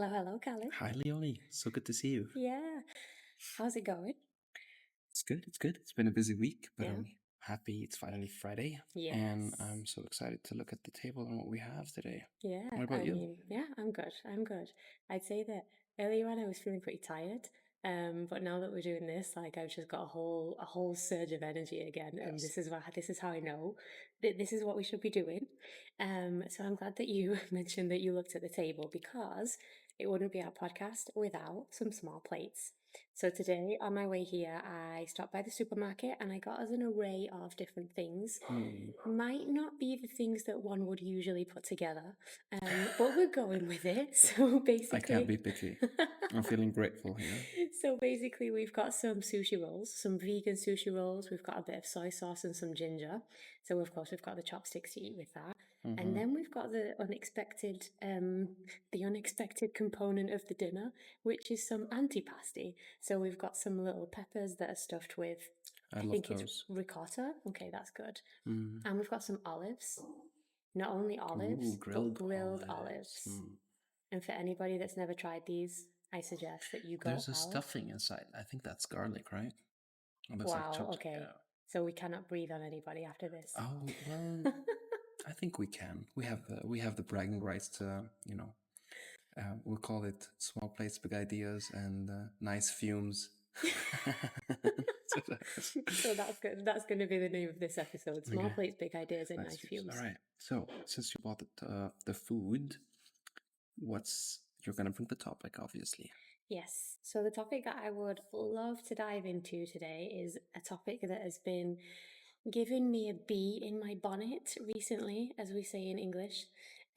Hello, Callie. Hi, Leonie. So good to see you. Yeah. How's it going? It's good. It's good. It's been a busy week, but Yeah. I'm happy it's finally Friday. And Yes. I'm so excited to look at the table and what we have today. Yeah. What about you? I'm good. I'd say that earlier on I was feeling pretty tired. But now that we're doing this, like I've just got a whole surge of energy again, and Yes. this is how I know that this is what we should be doing. So I'm glad that you mentioned that you looked at the table because it wouldn't be our podcast without some small plates. So today on my way here, I stopped by the supermarket and I got us an array of different things. Might not be the things that one would usually put together, but we're going with it. So basically, I can't be picky. I'm feeling grateful here. So basically, we've got some sushi rolls, some vegan sushi rolls. We've got a bit of soy sauce and some ginger. So of course, we've got the chopsticks to eat with that. And then we've got the unexpected component of the dinner, which is some antipasti. So we've got some little peppers that are stuffed with, I think love it's those. ricotta. Okay, that's good. And we've got some olives. Not only olives, Ooh, but grilled olives. And for anybody that's never tried these, I suggest that you go There's a out. stuffing inside. I think that's garlic, right? It looks Wow, like chopped. okay. Yeah. So we cannot breathe on anybody after this. Oh, well, I think we can. We have the bragging rights to, we'll call it small plates, big ideas, and nice fumes. So that's good. That's going to be the name of this episode: small Okay. plates, big ideas, and nice fumes. All right. So since you bought the food, you're gonna bring the topic, obviously. Yes. So the topic that I would love to dive into today is a topic that has been giving me a bee in my bonnet recently, as we say in English.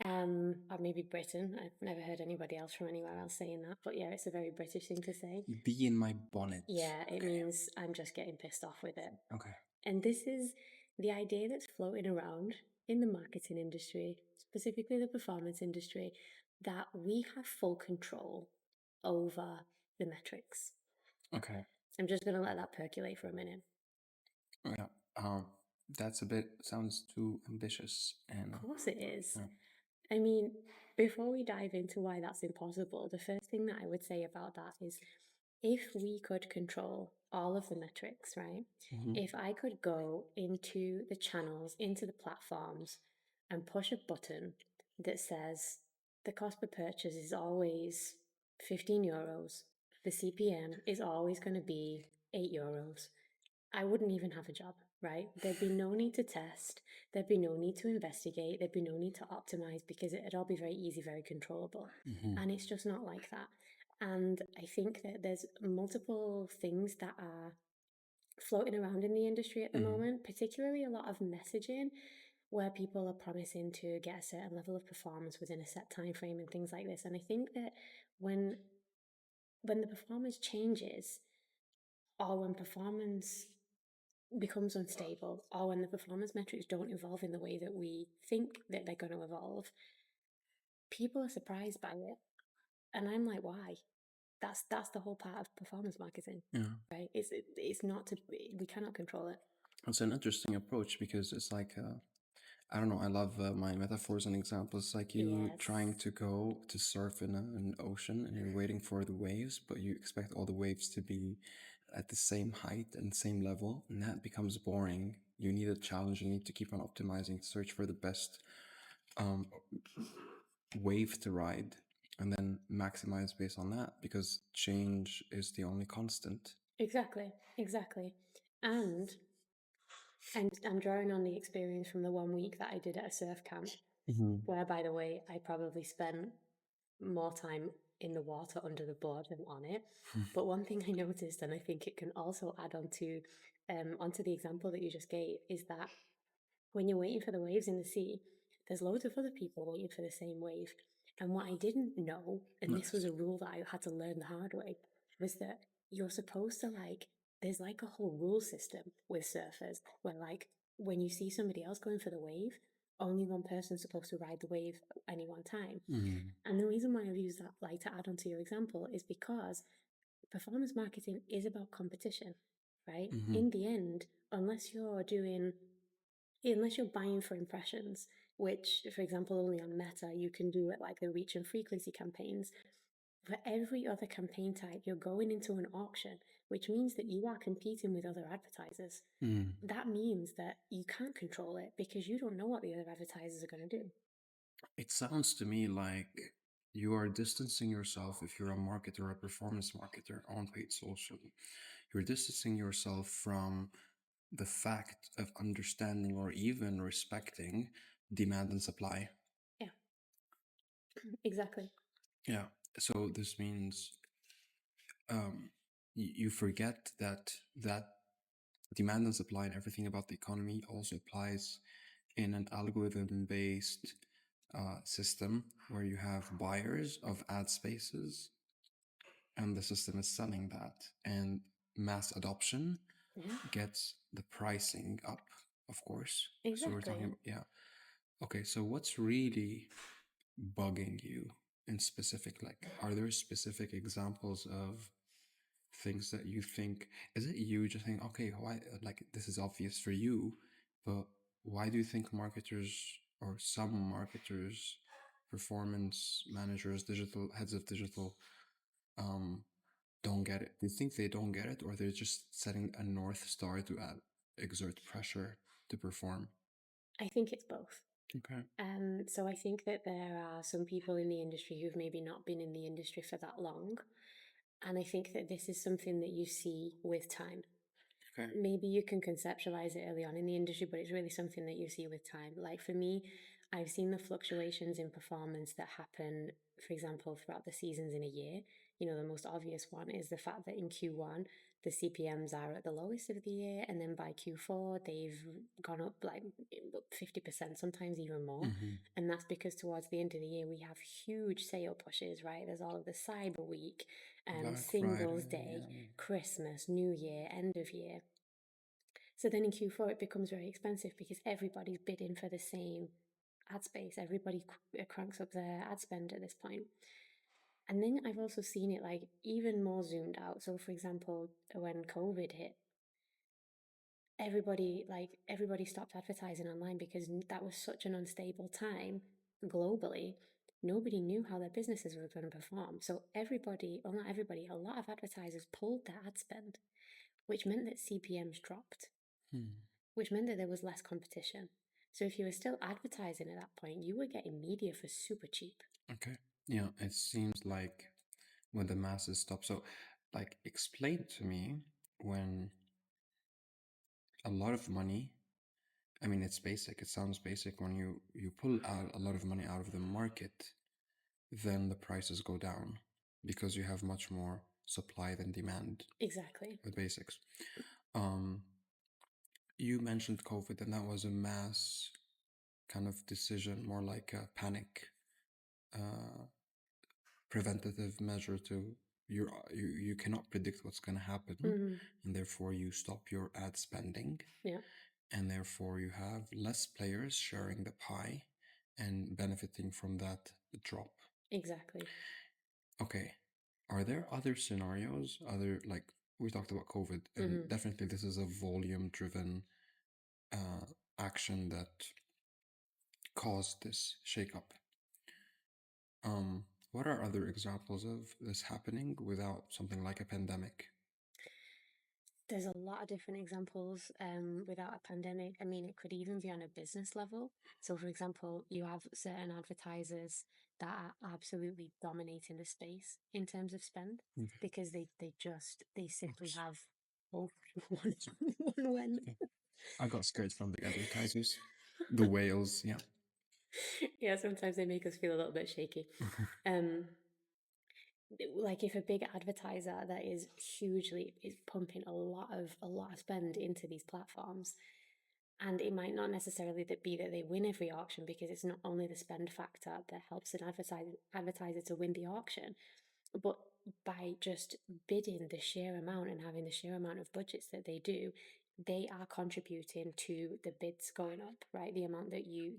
Or maybe Britain. I've never heard anybody else from anywhere else saying that, but yeah, it's a very British thing to say. Bee in my bonnet. Yeah, it means I'm just getting pissed off with it. Okay. And this is the idea that's floating around in the marketing industry, specifically the performance industry, that we have full control over the metrics. Okay. I'm just going to let that percolate for a minute. Yeah. That's sounds too ambitious. And of course it is. Yeah. I mean, before we dive into why that's impossible, the first thing that I would say about that is if we could control all of the metrics, right? If I could go into the channels, into the platforms, and push a button that says the cost per purchase is always €15, the CPM is always going to be €8, I wouldn't even have a job, right? There'd be no need to test. There'd be no need to investigate. There'd be no need to optimize because it'd all be very easy, very controllable. And it's just not like that. And I think that there's multiple things that are floating around in the industry at the moment, particularly a lot of messaging where people are promising to get a certain level of performance within a set time frame and things like this. And I think that when the performance changes, or when performance becomes unstable, or when the performance metrics don't evolve in the way that we think that they're going to evolve, people are surprised by it. And I'm like, why? That's the whole part of performance marketing, right? It's not we cannot control it. It's an interesting approach because it's like, I don't know, I love my metaphors and examples. Like you trying to go to surf in an ocean and you're waiting for the waves, but you expect all the waves to be at the same height and same level, and that becomes boring. You need a challenge. You need to keep on optimizing, search for the best wave to ride, and then maximize based on that, because change is the only constant. Exactly. And I'm drawing on the experience from the 1 week that I did at a surf camp, where, by the way, I probably spent more time in the water under the board than on it. But one thing I noticed, and I think it can also add onto the example that you just gave, is that when you're waiting for the waves in the sea, there's loads of other people waiting for the same wave. And what I didn't know, and this was a rule that I had to learn the hard way, was that you're supposed to there's like a whole rule system with surfers where when you see somebody else going for the wave, only one person's supposed to ride the wave at any one time. And the reason why I've used that, to add on to your example, is because performance marketing is about competition, right? In the end, unless you're buying for impressions, which, for example, only on Meta you can do it, like the reach and frequency campaigns, For every other campaign type, you're going into an auction, which means that you are competing with other advertisers. That means that you can't control it because you don't know what the other advertisers are going to do. It sounds to me like you are distancing yourself, if you're a marketer, a performance marketer on paid social, you're distancing yourself from the fact of understanding or even respecting demand and supply. Yeah, exactly. Yeah, so this means you forget that demand and supply and everything about the economy also applies in an algorithm-based system where you have buyers of ad spaces and the system is selling that, and mass adoption gets the pricing up, of course. Exactly. So we're talking about, yeah. Okay, so what's really bugging you in specific? Like, are there specific examples of things that you think, is it you just think, okay, why, like, this is obvious for you, but why do you think marketers or some marketers, performance managers, digital heads of digital, don't get it? Do you think they don't get it, or they're just setting a North Star to exert pressure to perform? I think it's both. Okay. So I think that there are some people in the industry who've maybe not been in the industry for that long. And I think that this is something that you see with time. Okay. Maybe you can conceptualize it early on in the industry, but it's really something that you see with time. Like for me, I've seen the fluctuations in performance that happen, for example, throughout the seasons in a year. You know, the most obvious one is the fact that in Q1, the CPMs are at the lowest of the year, and then by Q4, they've gone up like 50%, sometimes even more. And that's because towards the end of the year, we have huge sale pushes, right? There's all of the Cyber Week, Singles Day, Christmas, New Year, end of year. So then in Q4, it becomes very expensive because everybody's bidding for the same ad space. Everybody cranks up their ad spend at this point. And then I've also seen it like even more zoomed out. So for example, when COVID hit, everybody stopped advertising online because that was such an unstable time globally. Nobody knew how their businesses were going to perform. So everybody, well, not everybody, a lot of advertisers pulled their ad spend, which meant that CPMs dropped, which meant that there was less competition. So if you were still advertising at that point, you were getting media for super cheap. Okay. Yeah, it seems like when the masses stop. So, like, explain to me when a lot of money, I mean, it's basic, it sounds basic, when you pull out a lot of money out of the market, then the prices go down because you have much more supply than demand. Exactly. The basics. You mentioned COVID, and that was a mass kind of decision, more like a panic preventative measure to you cannot predict what's going to happen, and therefore you stop your ad spending, and therefore you have less players sharing the pie and benefiting from that drop. Exactly. Okay, are there other scenarios, like we talked about COVID, and definitely this is a volume driven action that caused this shakeup. What are other examples of this happening without something like a pandemic? There's a lot of different examples without a pandemic. I mean, it could even be on a business level. So, for example, you have certain advertisers that are absolutely dominating the space in terms of spend because they simply have one when. I got scared from the advertisers. The whales, yeah. Yeah, sometimes they make us feel a little bit shaky. Like if a big advertiser that is pumping a lot of spend into these platforms, and it might not necessarily be that they win every auction, because it's not only the spend factor that helps an advertiser to win the auction, but by just bidding the sheer amount and having the sheer amount of budgets that they do, they are contributing to the bids going up, right? The amount that you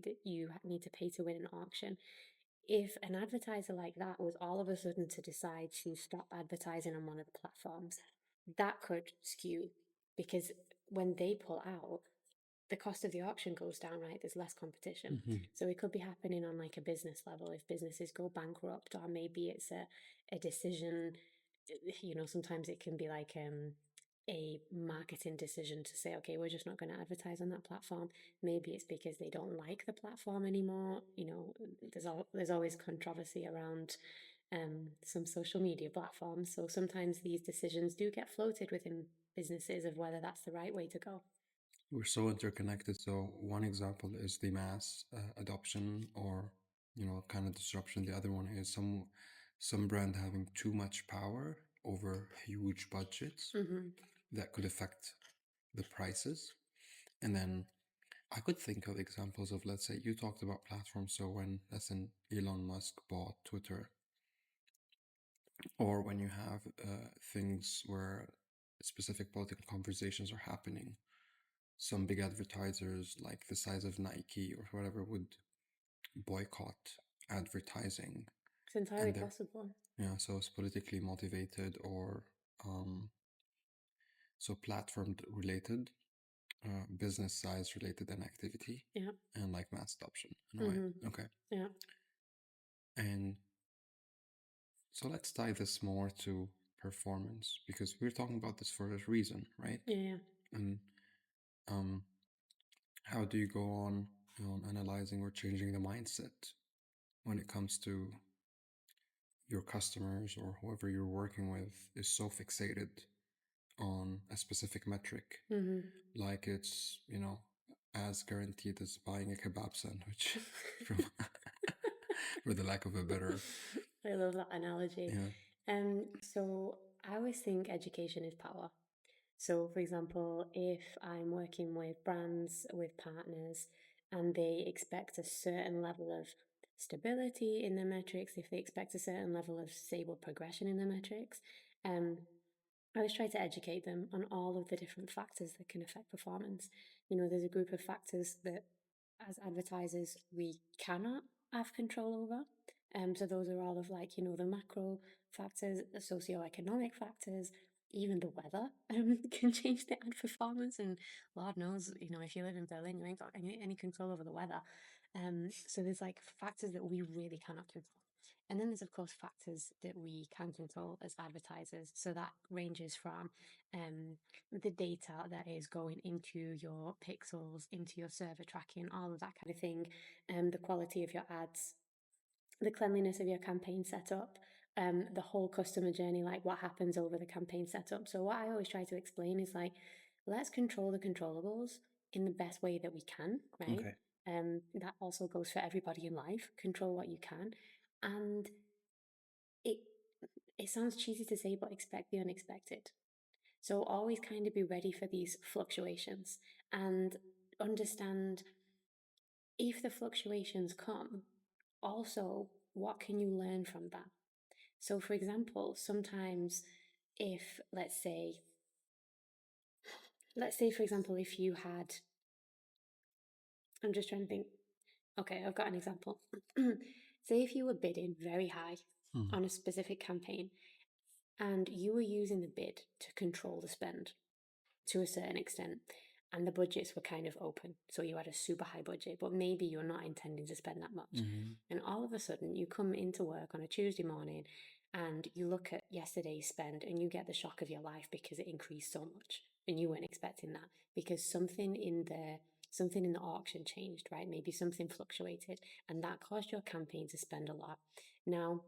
need to pay to win an auction. If an advertiser like that was all of a sudden to decide to stop advertising on one of the platforms, that could skew, because when they pull out, the cost of the auction goes down, right? There's less competition. So it could be happening on like a business level if businesses go bankrupt, or maybe it's a decision, sometimes it can be like a marketing decision to say, okay, we're just not going to advertise on that platform. Maybe it's because they don't like the platform anymore. There's always controversy around some social media platforms. So sometimes these decisions do get floated within businesses of whether that's the right way to go. We're so interconnected. So one example is the mass adoption or, kind of disruption. The other one is some brand having too much power over huge budgets that could affect the prices. And then I could think of examples of, let's say, you talked about platforms. So when, let's say, Elon Musk bought Twitter, or when you have things where specific political conversations are happening, some big advertisers like the size of Nike or whatever would boycott advertising. It's entirely possible. Yeah, so it's politically motivated or so platform related, business size related and activity. Yeah. And like mass adoption. Right. Okay. Yeah. And so let's tie this more to performance, because we're talking about this for a reason, right? Yeah. And how do you go on analyzing or changing the mindset when it comes to your customers or whoever you're working with is so fixated on a specific metric, like it's, as guaranteed as buying a kebab sandwich from for the lack of a better. I love that analogy. Yeah. So I always think education is power. So, for example, if I'm working with brands, with partners, and they expect a certain level of stability in their metrics, if they expect a certain level of stable progression in their metrics, I always try to educate them on all of the different factors that can affect performance. There's a group of factors that as advertisers we cannot have control over. So those are all of the macro factors, the socioeconomic factors, even the weather can change the ad performance. And Lord knows, if you live in Berlin, you ain't got any control over the weather. So there's factors that we really cannot control. And then there's, of course, factors that we can control as advertisers. So that ranges from the data that is going into your pixels, into your server tracking, all of that kind of thing, the quality of your ads, the cleanliness of your campaign setup, the whole customer journey, like what happens over the campaign setup. So what I always try to explain is let's control the controllables in the best way that we can, right? Okay. That also goes for everybody in life. Control what you can. And it sounds cheesy to say, but expect the unexpected. So always kind of be ready for these fluctuations and understand if the fluctuations come, also what can you learn from that? So for example, sometimes if, let's say for example, if you had, I'm just trying to think, okay, I've got an example. Say if you were bidding very high on a specific campaign and you were using the bid to control the spend to a certain extent, and the budgets were kind of open. So you had a super high budget, but maybe you're not intending to spend that much. And all of a sudden you come into work on a Tuesday morning and you look at yesterday's spend and you get the shock of your life because it increased so much and you weren't expecting that because something in the auction changed, right? Maybe something fluctuated and that caused your campaign to spend a lot. Now,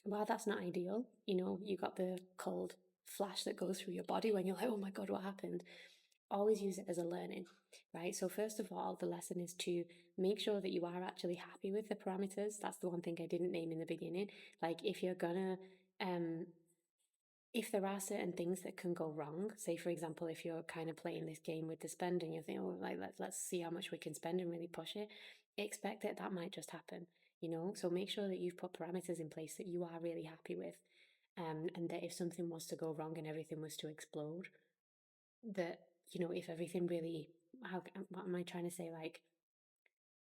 while that's not ideal, you got the cold flash that goes through your body when you're like, oh my God, what happened? Always use it as a learning, right? So first of all, the lesson is to make sure that you are actually happy with the parameters. That's the one thing I didn't name in the beginning. If you're gonna, if there are certain things that can go wrong, say for example, if you're kind of playing this game with the spend and you're thinking, oh, let's see how much we can spend and really push it, expect that might just happen, So make sure that you've put parameters in place that you are really happy with, and that if something was to go wrong and everything was to explode, that if everything really, what am I trying to say?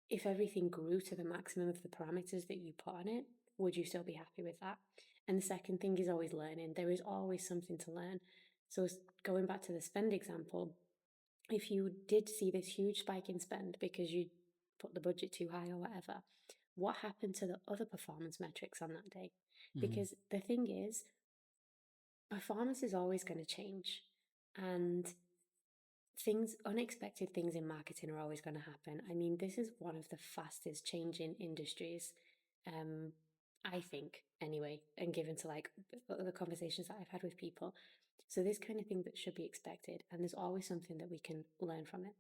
If everything grew to the maximum of the parameters that you put on it, would you still be happy with that? And the second thing is always learning. There is always something to learn. So going back to the spend example, if you did see this huge spike in spend because you put the budget too high or whatever, what happened to the other performance metrics on that day? Because the thing is, performance is always going to change, and unexpected things in marketing are always going to happen. I mean, this is one of the fastest changing industries, I think, anyway, and given to like the conversations that I've had with people. So this kind of thing that should be expected, and there's always something that we can learn from it.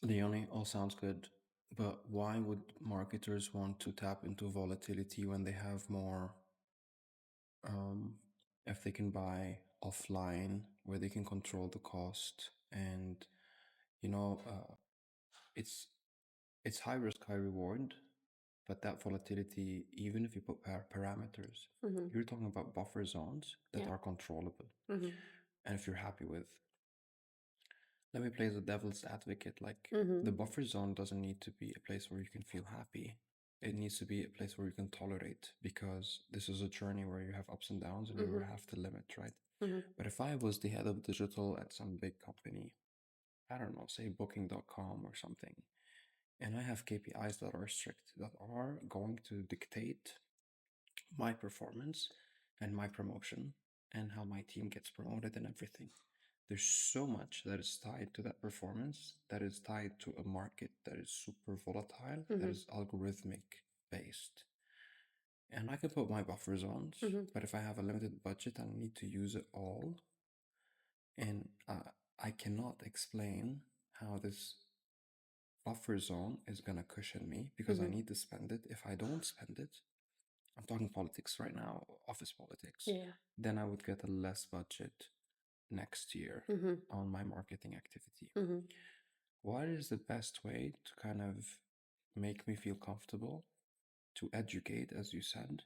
Leonie, all sounds good, but why would marketers want to tap into volatility when they have more, if they can buy offline where they can control the cost and, it's high risk, high reward, but that volatility, even if you put parameters, you're talking about buffer zones that are controllable. And if you're happy with, let me play the devil's advocate, like the buffer zone doesn't need to be a place where you can feel happy. It needs to be a place where you can tolerate, because this is a journey where you have ups and downs and you have to limit, right? But if I was the head of digital at some big company, I don't know, say booking.com or something, and I have KPIs that are strict, that are going to dictate my performance and my promotion and how my team gets promoted and everything. There's so much that is tied to that performance, that is tied to a market that is super volatile, that is algorithmic based. And I could put my buffer zones, but if I have a limited budget, I need to use it all. And I cannot explain how this buffer zone is going to cushion me, because I need to spend it. If I don't spend it, I'm talking politics right now, office politics, then I would get a less budget next year on my marketing activity. What is the best way to kind of make me feel comfortable, to educate, as you said,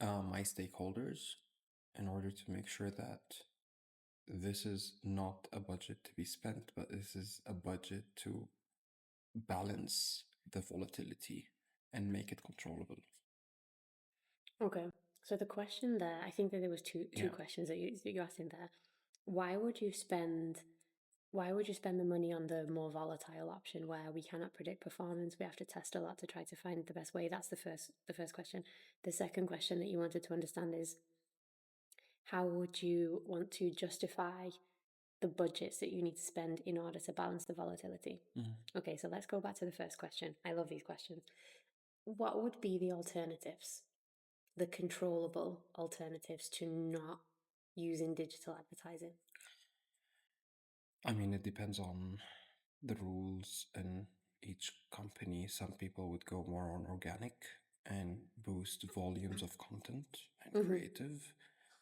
my stakeholders, in order to make sure that this is not a budget to be spent, but this is a budget to balance the volatility and make it controllable? Okay, so the question there, I think that there was two questions that you asked in there. Why would you spend the money on the more volatile option where we cannot predict performance? We have to test a lot to try to find the best way. That's the first question. The second question that you wanted to understand is, how would you want to justify the budgets that you need to spend in order to balance the volatility? Okay, so let's go back to the first question. I love these questions. What would be the alternatives, the controllable alternatives to not using digital advertising? I mean, it depends on the rules in each company. Some people would go more on organic and boost volumes of content and creative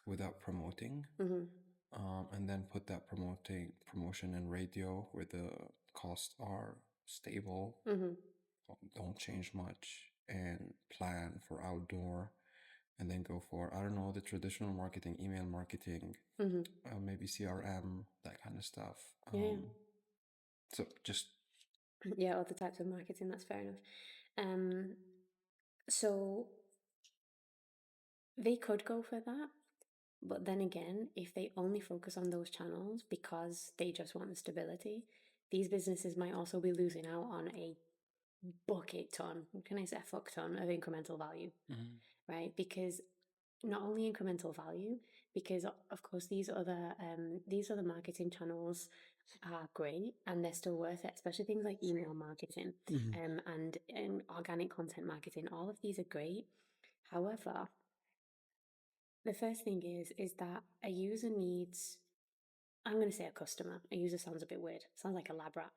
without promoting, and then put that promotion in radio where the costs are stable, don't change much, and plan for outdoor, and then go for, I don't know, the traditional marketing, email marketing, maybe CRM, that kind of stuff. So just... Yeah, other types of marketing, that's fair enough. So they could go for that, but then again, if they only focus on those channels because they just want the stability, these businesses might also be losing out on a bucket ton, can I say a fuck ton of incremental value, right? Because not only incremental value, because of course these other marketing channels are great and they're still worth it, especially things like email marketing and organic content marketing. All of these are great. However, the first thing is that a user needs, I'm going to say a customer. A user sounds a bit weird. Sounds like a lab rat.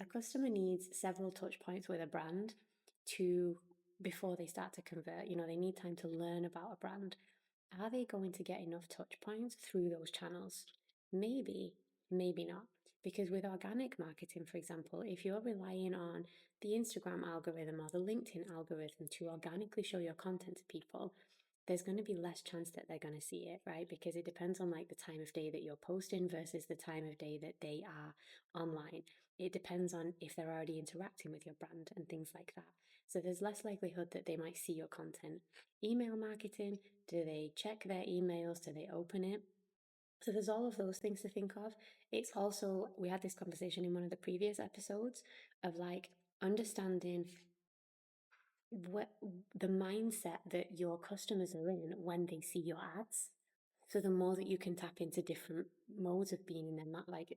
A customer needs several touch points with a brand before they start to convert. You know, they need time to learn about a brand. Are they going to get enough touch points through those channels? Maybe, maybe not. Because with organic marketing, for example, if you're relying on the Instagram algorithm or the LinkedIn algorithm to organically show your content to people, there's going to be less chance that they're going to see it, right? Because it depends on like the time of day that you're posting versus the time of day that they are online. It depends on if they're already interacting with your brand and things like that. So there's less likelihood that they might see your content. Email marketing, do they check their emails? Do they open it? So there's all of those things to think of. It's also, we had this conversation in one of the previous episodes of like understanding what the mindset that your customers are in when they see your ads. So the more that you can tap into different modes of being in them, like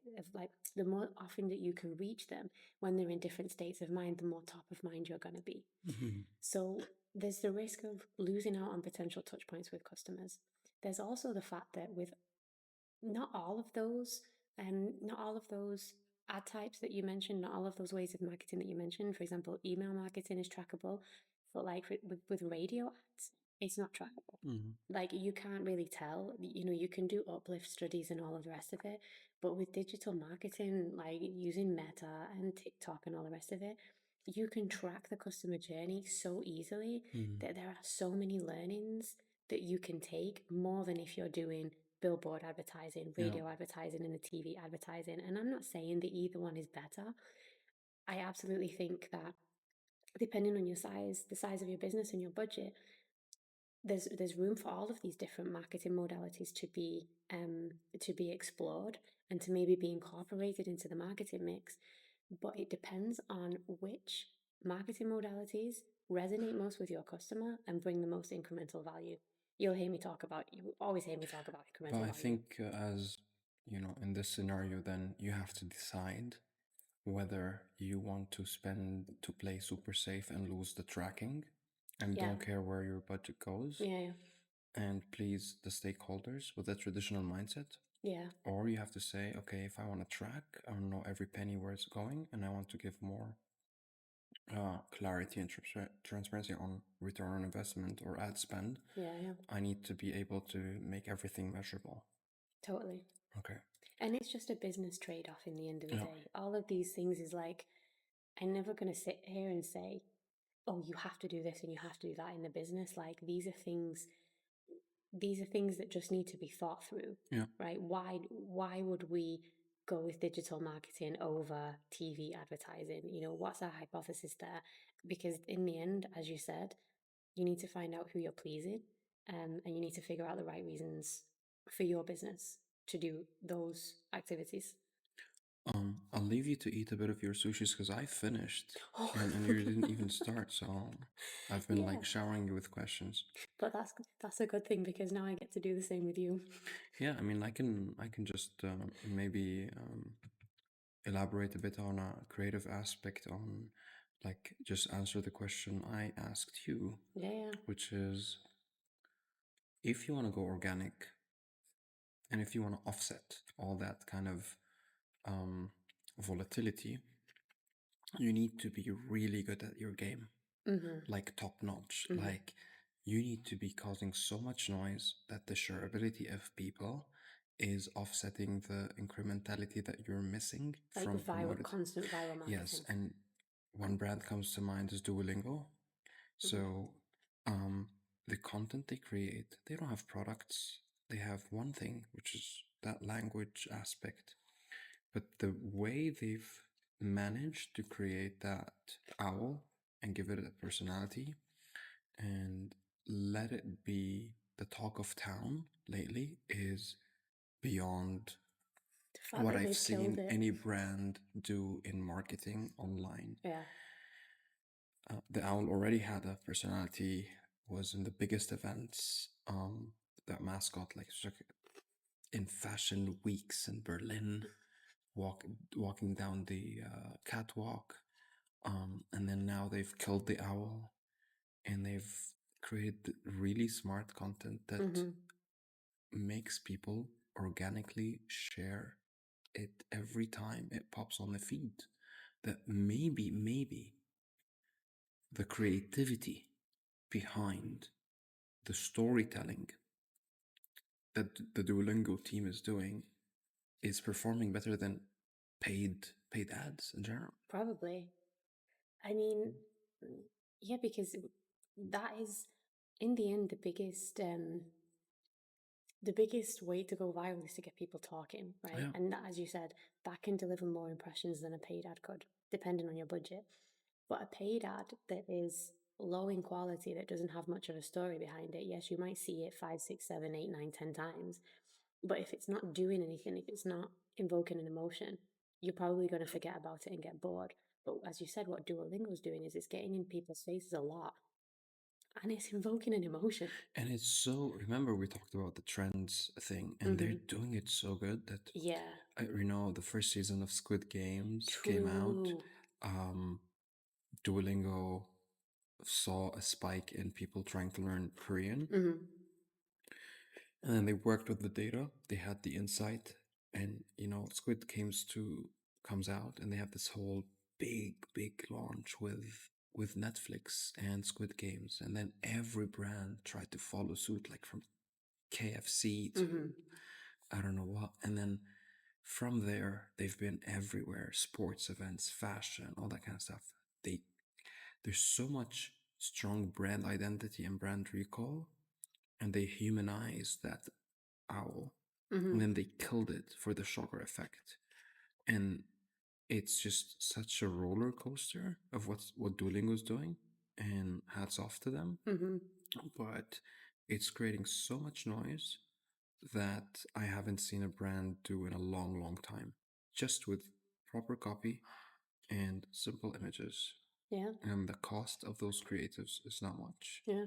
the more often that you can reach them when they're in different states of mind, the more top of mind you're going to be. So there's the risk of losing out on potential touch points with customers. There's also the fact that with not all of those ad types that you mentioned, not all of those ways of marketing that you mentioned. For example, email marketing is trackable, but like with radio ads, it's not trackable. Like you can't really tell. You can do uplift studies and all of the rest of it, but with digital marketing, like using Meta and TikTok and all the rest of it, you can track the customer journey so easily that there are so many learnings that you can take, more than if you're doing billboard advertising, radio advertising, and the TV advertising. And I'm not saying that either one is better. I absolutely think that depending on your size, the size of your business and your budget, there's room for all of these different marketing modalities to be explored and to maybe be incorporated into the marketing mix. But it depends on which marketing modalities resonate most with your customer and bring the most incremental value. You always hear me talk about incremental value. But I think as, in this scenario, then you have to decide whether you want to play super safe and lose the tracking and don't care where your budget goes and please the stakeholders with a traditional mindset. Or you have to say, okay, if I want to track, I want to know every penny where it's going, and I want to give more clarity and transparency on return on investment or ad spend. I need to be able to make everything measurable. Totally. Okay. And it's just a business trade-off in the end of the day. All of these things is like, I'm never going to sit here and say, oh, you have to do this and you have to do that in the business. Like these are things that just need to be thought through, right? Why would we go with digital marketing over TV advertising? What's our hypothesis there? Because in the end, as you said, you need to find out who you're pleasing, and you need to figure out the right reasons for your business to do those activities. I'll leave you to eat a bit of your sushis because I finished and you didn't even start. So I've been like showering you with questions. But that's a good thing because now I get to do the same with you. Yeah, I mean, I can just maybe elaborate a bit on a creative aspect on like just answer the question I asked you. Which is, if you want to go organic and if you want to offset all that kind of volatility, you need to be really good at your game, like top notch. Like you need to be causing so much noise that the shareability of people is offsetting the incrementality that you're missing from constant viral marketing. Yes, and one brand comes to mind is Duolingo. So the content they create, they don't have products. They have one thing, which is that language aspect. But the way they've managed to create that owl and give it a personality and let it be the talk of town lately is beyond what I've seen any brand do in marketing online. The owl already had a personality, was in the biggest events, that mascot, like in fashion weeks in Berlin, walking down the catwalk, and then now they've killed the owl and they've created really smart content that makes people organically share it every time it pops on the feed. That maybe the creativity behind the storytelling that the Duolingo team is doing is performing better than paid ads in general. Probably. I mean, yeah, because that is, in the end, the biggest way to go viral is to get people talking, right? And that, as you said, that can deliver more impressions than a paid ad could, depending on your budget. But a paid ad that is low in quality, that doesn't have much of a story behind it, yes, you might see it 5, 6, 7, 8, 9, 10 times, But if it's not doing anything, if it's not invoking an emotion, you're probably going to forget about it and get bored. But as you said, what Duolingo's doing is it's getting in people's faces a lot. And it's invoking an emotion. And it's so, remember we talked about the trends thing, and they're doing it so good that, the first season of Squid Games came out. Duolingo saw a spike in people trying to learn Korean. And then they worked with the data, they had the insight, and Squid Games 2 comes out, and they have this whole big launch with Netflix and Squid Games, and then every brand tried to follow suit, like from KFC to I don't know what, and then from there they've been everywhere, sports events, fashion, all that kind of stuff. There's so much strong brand identity and brand recall, and they humanized that owl, and then they killed it for the shocker effect, and it's just such a roller coaster of what Duolingo's doing, and hats off to them. But it's creating so much noise that I haven't seen a brand do in a long time, just with proper copy and simple images. Yeah. And the cost of those creatives is not much. Yeah.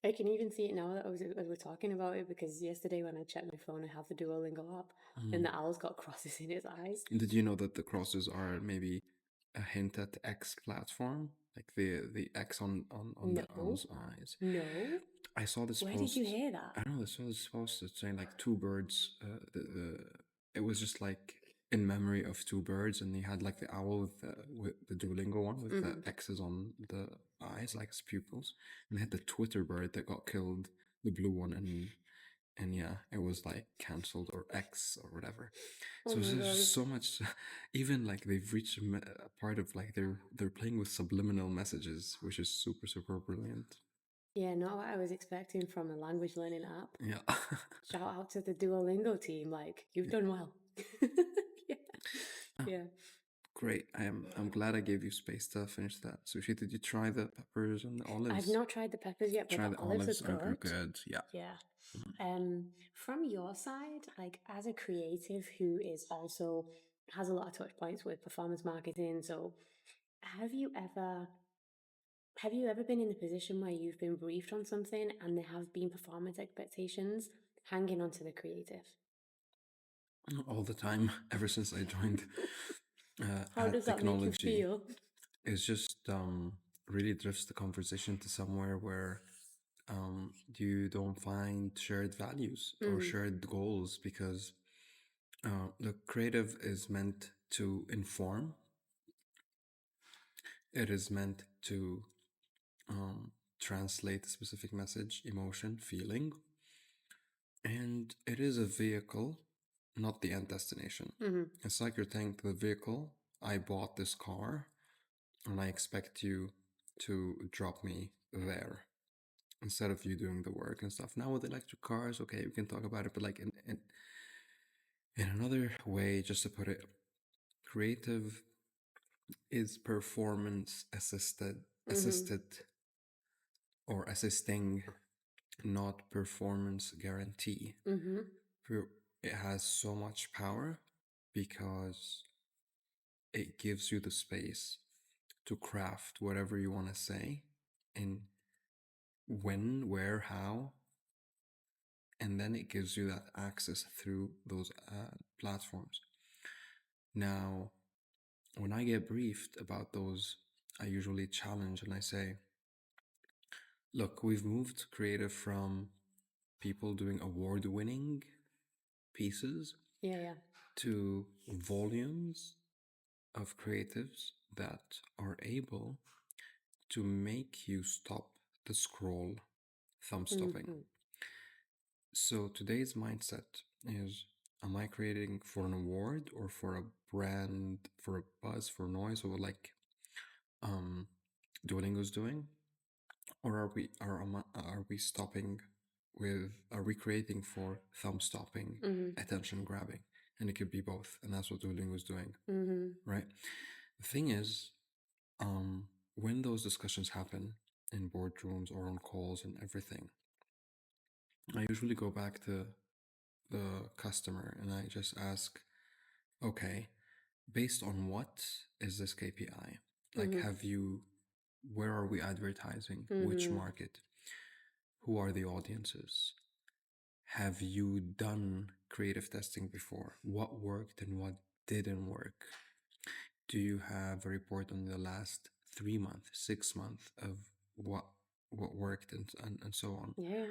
I can even see it now that as we're talking about it, because yesterday when I checked my phone, I have the Duolingo app, and the owl's got crosses in its eyes. Did you know that the crosses are maybe a hint at the X platform? Like the X on the owl's eyes? No. I saw this Where post. did you hear that? I don't know, I saw this post that's saying like two birds. It was just like in memory of two birds, and he had like the owl with the Duolingo one with the X's on the eyes, like his pupils, and they had the Twitter bird that got killed, the blue one, and yeah, it was like cancelled or X or whatever. So there's so much. Even like they've reached a part of like they're playing with subliminal messages, which is super brilliant. Yeah, not what I was expecting from a language learning app. Yeah. Shout out to the Duolingo team. Like, you've done well. Yeah. Great. I'm glad I gave you space to finish that. Sushi, did you try the peppers and the olives? I've not tried the peppers yet, but try the olives are good. Yeah. Yeah. From your side, like as a creative who is also has a lot of touch points with performance marketing, so have you ever been in a position where you've been briefed on something and there have been performance expectations hanging onto the creative? All the time, ever since I joined. How does that make you feel? It's just really drifts the conversation to somewhere where you don't find shared values or shared goals, because the creative is meant to inform. It is meant to translate a specific message, emotion, feeling, and it is a vehicle, not the end destination. It's like you're saying to the vehicle, I bought this car and I expect you to drop me there instead of you doing the work and stuff. Now with electric cars, okay, we can talk about it, but like in another way, just to put it, creative is performance assisted or assisting, not performance guarantee. It has so much power because it gives you the space to craft whatever you want to say, and when, where, how, and then it gives you that access through those platforms. Now, when I get briefed about those, I usually challenge and I say, look, we've moved creative from people doing award-winning pieces to volumes of creatives that are able to make you stop the scroll, thumb stopping. So today's mindset is, am I creating for an award or for a brand, for a buzz, for noise, or like Duolingo's doing? Or are we stopping with, are we creating for thumb stopping, attention grabbing? And it could be both, and that's what Duolingo's doing, right? The thing is, when those discussions happen in boardrooms or on calls and everything, I usually go back to the customer and I just ask, okay, based on what is this KPI? Like, where are we advertising? Which market? Who are the audiences? Have you done creative testing before? What worked and what didn't work? Do you have a report on the last 3 months, 6 months of what worked and so on? Yeah.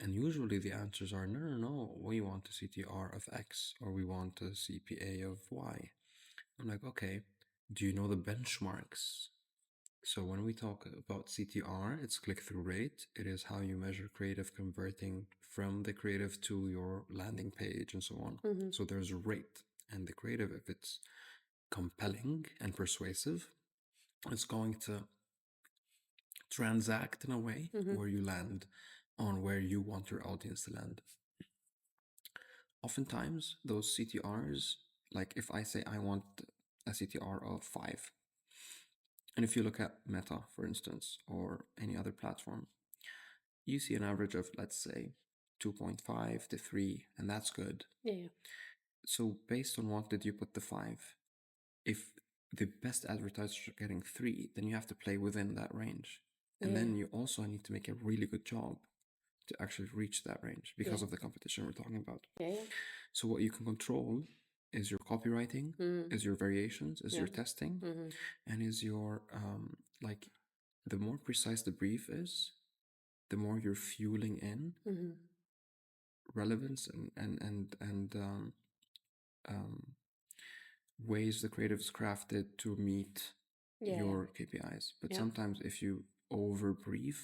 And usually the answers are no, we want a CTR of X or we want a CPA of Y. I'm like, okay, do you know the benchmarks? So when we talk about CTR, it's click-through rate. It is how you measure creative converting from the creative to your landing page and so on. So there's a rate, and the creative, if it's compelling and persuasive, it's going to transact in a way where you land on where you want your audience to land. Oftentimes, those CTRs, like if I say I want a CTR of 5, and if you look at Meta, for instance, or any other platform, you see an average of, let's say, 2.5 to 3, and that's good. Yeah. So based on what did you put the 5? If the best advertisers are getting 3, then you have to play within that range. And then you also need to make a really good job to actually reach that range because of the competition we're talking about. Yeah. So what you can control is your copywriting, is your variations, is your testing, and is your, like, the more precise the brief is, the more you're fueling in relevance and ways the creative is crafted to meet your KPIs. But sometimes if you overbrief,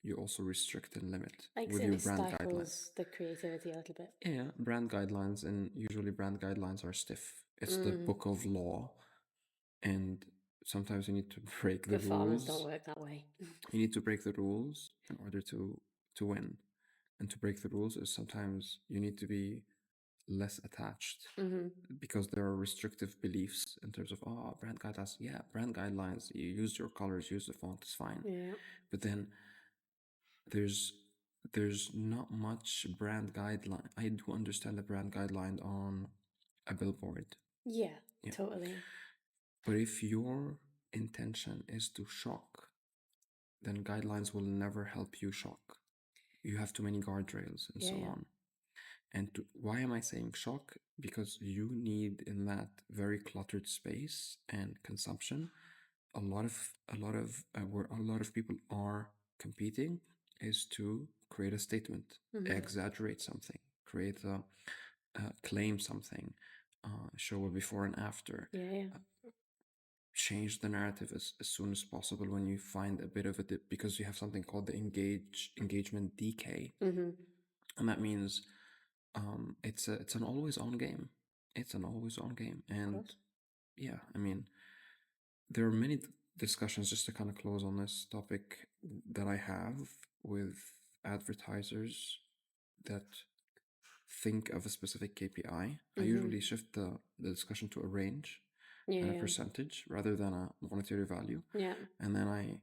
you also restrict and limit with your brand guidelines. The creativity a little bit. Yeah, brand guidelines, and usually brand guidelines are stiff. It's the book of law, and sometimes you need to break the rules. Farmers don't work that way. You need to break the rules in order to win. And to break the rules is sometimes you need to be less attached because there are restrictive beliefs in terms of, brand guidelines. Yeah, brand guidelines, you use your colors, use the font, it's fine. Yeah. But then there's not much brand guideline. I do understand the brand guideline on a billboard. Yeah, totally. But if your intention is to shock, then guidelines will never help you shock. You have too many guardrails and so on. And why am I saying shock? Because you need, in that very cluttered space and consumption, a lot of where a lot of people are competing is to create a statement, exaggerate something, create claim something, show a before and after. Change the narrative as soon as possible when you find a bit of a dip, because you have something called the engagement decay. And that means it's an always on game. It's an always on game. And yeah, I mean, there are many discussions, just to kind of close on this topic, that I have with advertisers that think of a specific KPI. I usually shift the discussion to a range and a percentage rather than a monetary value. And then I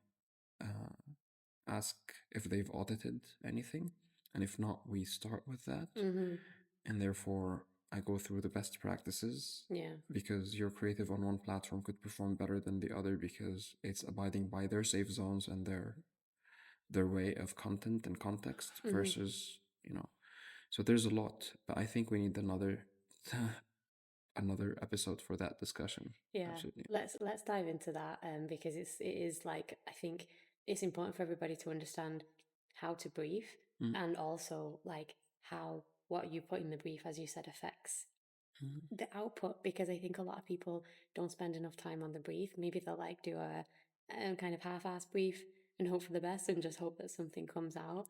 ask if they've audited anything. And if not, we start with that. And therefore, I go through the best practices. Because your creative on one platform could perform better than the other because it's abiding by their safe zones and their way of content and context versus, So there's a lot, but I think we need another episode for that discussion. Absolutely. Let's dive into that because it is like, I think it's important for everybody to understand how to brief and also like how what you put in the brief, as you said, affects the output, because I think a lot of people don't spend enough time on the brief. Maybe they'll like do a kind of half-ass brief and hope for the best and just hope that something comes out.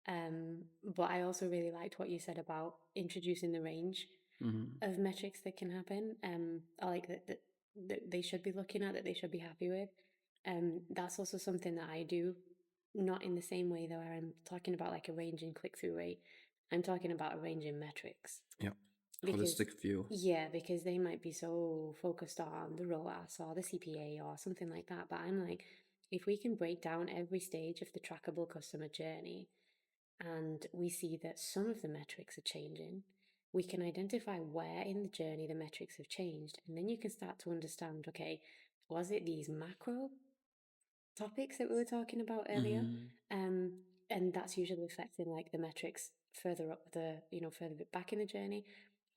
But I also really liked what you said about introducing the range of metrics that can happen. I like that they should be looking at, that they should be happy with. That's also something that I do, not in the same way though I'm talking about like a range in click-through rate. I'm talking about a range in metrics. Holistic view. Yeah, because they might be so focused on the ROAS or the CPA or something like that. But I'm like, if we can break down every stage of the trackable customer journey and we see that some of the metrics are changing, we can identify where in the journey the metrics have changed. And then you can start to understand, okay, was it these macro topics that we were talking about earlier? And that's usually affecting like the metrics further up the, further back in the journey.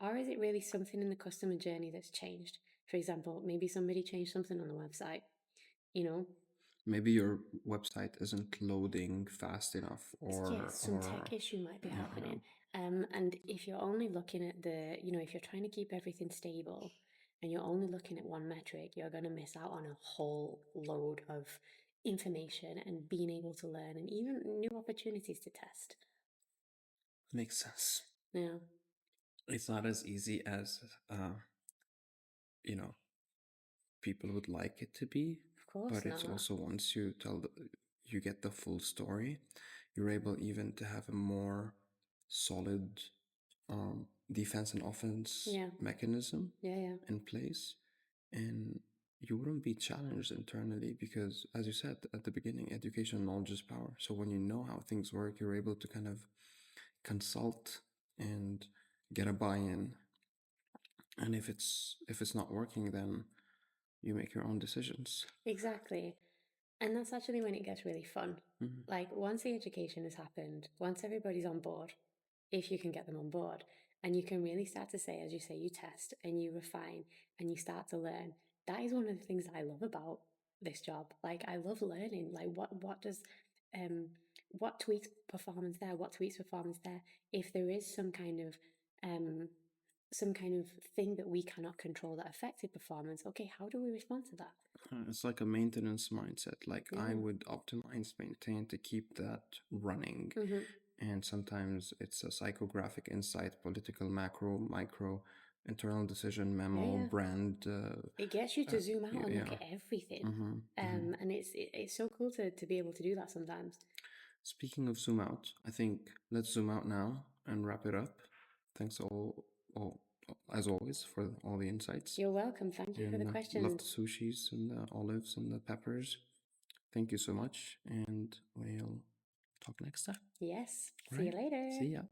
Or is it really something in the customer journey that's changed? For example, maybe somebody changed something on the website, Maybe your website isn't loading fast enough, or some tech issue might be happening. And if you're only looking at if you're trying to keep everything stable and you're only looking at one metric, you're going to miss out on a whole load of information and being able to learn and even new opportunities to test. Makes sense. Yeah. It's not as easy as, people would like it to be. Of course but it's not. also, once you you get the full story, you're able even to have a more solid defense and offense mechanism in place, and you wouldn't be challenged internally because, as you said at the beginning, education, knowledge is power. So when you know how things work, you're able to kind of consult and get a buy-in. And if it's not working, then you make your own decisions. Exactly. And that's actually when it gets really fun. Like, once the education has happened, once everybody's on board, if you can get them on board, and you can really start to say, as you say, you test and you refine and you start to learn. That is one of the things that I love about this job. Like, I love learning. Like, what tweaks performance there? What tweaks performance there? If there is some kind of thing that we cannot control that affected performance, okay, how do we respond to that? It's like a maintenance mindset. Like, I would optimize, maintain to keep that running. And sometimes it's a psychographic insight, political macro, micro, internal decision memo, brand. It gets you to zoom out and look at everything. And it's so cool to be able to do that sometimes. Speaking of zoom out, I think let's zoom out now and wrap it up. Thanks as always, for all the insights. You're welcome. Thank you for the questions. Love the sushis and the olives and the peppers. Thank you so much, and we'll talk next time. Yes. See you later. See ya.